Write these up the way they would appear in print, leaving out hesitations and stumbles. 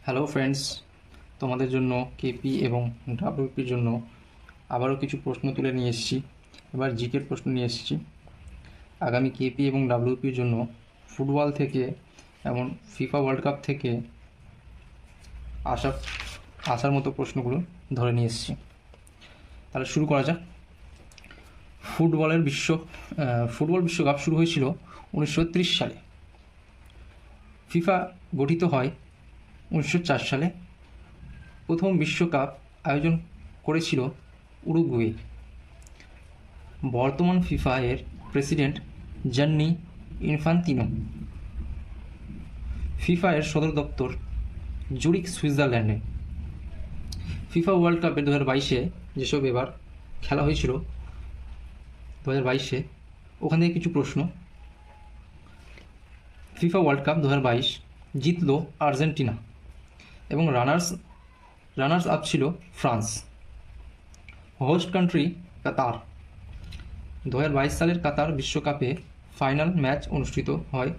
Hello friends, তোমাদের জন্য KP এবং ডাব্লিউপির জন্য আবারও কিছু প্রশ্ন তুলে নিয়ে এসেছি। এবার জিকের প্রশ্ন নিয়ে এসেছি। আগামী কেপি এবং ডাব্লিউপির জন্য ফুটবল থেকে এমন ফিফা ওয়ার্ল্ড কাপ থেকে আসার মতো প্রশ্নগুলো ধরে নিয়ে এসেছি। তাহলে শুরু করা যাক। ফুটবল বিশ্বকাপ শুরু হয়েছিল 1930 সালে। ফিফা গঠিত হয় 1904 সালে। প্রথম বিশ্বকাপ আয়োজন করেছিল উরুগুয়ে। বর্তমান ফিফা এর প্রেসিডেন্ট জান্নি ইনফান্তিনো। ফিফা এর সদর দপ্তর জুরিখ, সুইজারল্যান্ডে। ফিফা ওয়ার্ল্ড কাপের 2022-এ যেসব এবার খেলা হয়েছিল 2022-এ, ওখান থেকে কিছু প্রশ্ন। ফিফা ওয়ার্ল্ড কাপ 2022 জিতল আর্জেন্টিনা এবং রানার্স আপ ছিল ফ্রান্স। হোস্ট কান্ট্রি কাতার। 2022 সালের কাতার বিশ্বকাপে ফাইনাল ম্যাচ অনুষ্ঠিত হয়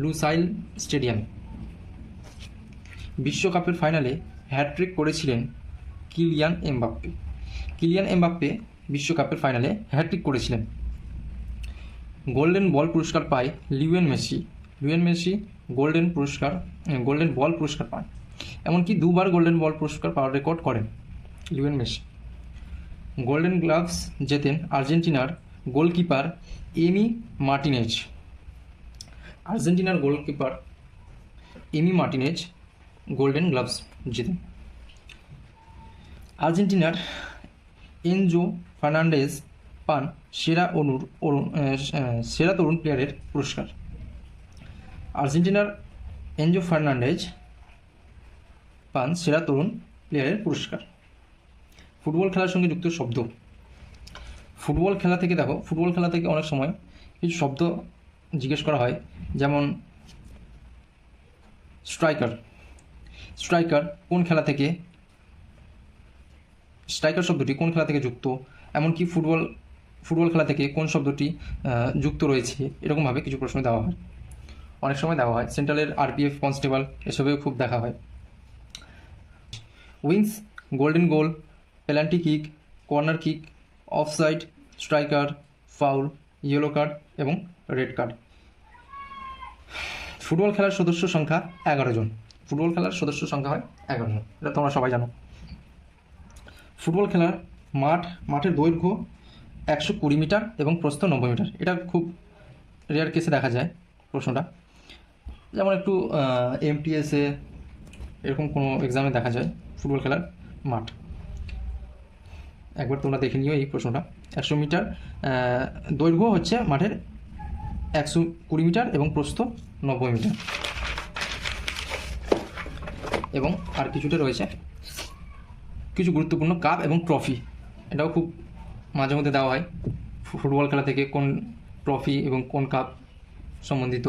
লুসাইল স্টেডিয়ামে। বিশ্বকাপের ফাইনালে হ্যাটট্রিক করেছিলেন কিলিয়ান এমবাপ্পে বিশ্বকাপের ফাইনালে হ্যাটট্রিক করেছিলেন। গোল্ডেন বল পুরস্কার পায় লিওনেল মেসি গোল্ডেন বল পুরস্কার পান। এমনকি দুবার গোল্ডেন বল পুরস্কার পাওয়ার রেকর্ড করেন লিওনেল মেসি। গোল্ডেন গ্লাভস জেতেন আর্জেন্টিনার goalkeeper Emi Martinez golden gloves জেতেন। আর্জেন্টিনার এনজো ফার্নান্ডেজ পান সেরা তরুণ প্লেয়ারের পুরস্কার। আর্জেন্টিনার এনজো ফার্নান্ডেজ পান সেরা তরুণ প্লেয়ারের পুরস্কার। ফুটবল খেলার সঙ্গে যুক্ত শব্দ। ফুটবল খেলা থেকে অনেক সময় কিছু শব্দ জিজ্ঞেস করা হয়, যেমন স্ট্রাইকার শব্দটি কোন খেলা থেকে যুক্ত, এমনকি ফুটবল খেলা থেকে কোন শব্দটি যুক্ত রয়েছে, এরকমভাবে কিছু প্রশ্ন দেওয়া হয়। অনেক সময় দেওয়া হয় সেন্ট্রালের আরপিএফ কনস্টেবল, এসবেও খুব দেখা হয়। Wings, golden goal, penalty kick, corner kick, offside, striker, foul, yellow card এবং রেড কার্ড। ফুটবল খেলার সদস্য সংখ্যা 11 জন। হয় 11 জন, এটা তোমরা সবাই জানো। ফুটবল খেলার মাঠের দৈর্ঘ্য 120 মিটার এবং প্রস্থ 90 মিটার। এটা খুব রেয়ার কেসে দেখা যায় প্রশ্নটা, যেমন একটু এমটিএসে এরকম কোনো এক্সামে দেখা যায় ফুটবল খেলার মাঠ। একবার তোমরা দেখে নিও এই প্রশ্নটা। 100 মিটার দৈর্ঘ্য হচ্ছে মাঠের 120 মিটার এবং প্রস্থ 90 মিটার। এবং আর কিছুটা রয়েছে কিছু গুরুত্বপূর্ণ কাপ এবং ট্রফি, এটাও খুব মাঝে মধ্যে দেওয়া হয়। ফুটবল খেলা থেকে কোন ট্রফি এবং কোন কাপ সম্বন্ধিত: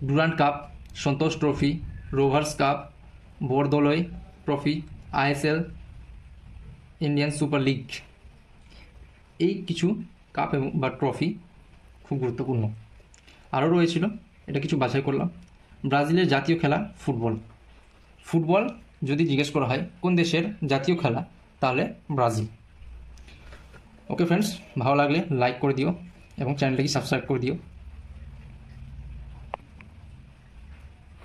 Durand cup, Santosh trophy, Rovers cup, Bordoloi trophy, ISL, Indian Super League. এই কিছু কাপ এবং বা ট্রফি খুব গুরুত্বপূর্ণ। আরও রয়েছিল, এটা কিছু বাছাই করলাম। ব্রাজিলের জাতীয় খেলা ফুটবল যদি জিজ্ঞেস করা হয় কোন দেশের জাতীয় খেলা, তাহলে ব্রাজিল। ওকে ফ্রেন্ডস, ভালো লাগলে লাইক করে দিও এবং চ্যানেলটাকে সাবস্ক্রাইব করে দিও।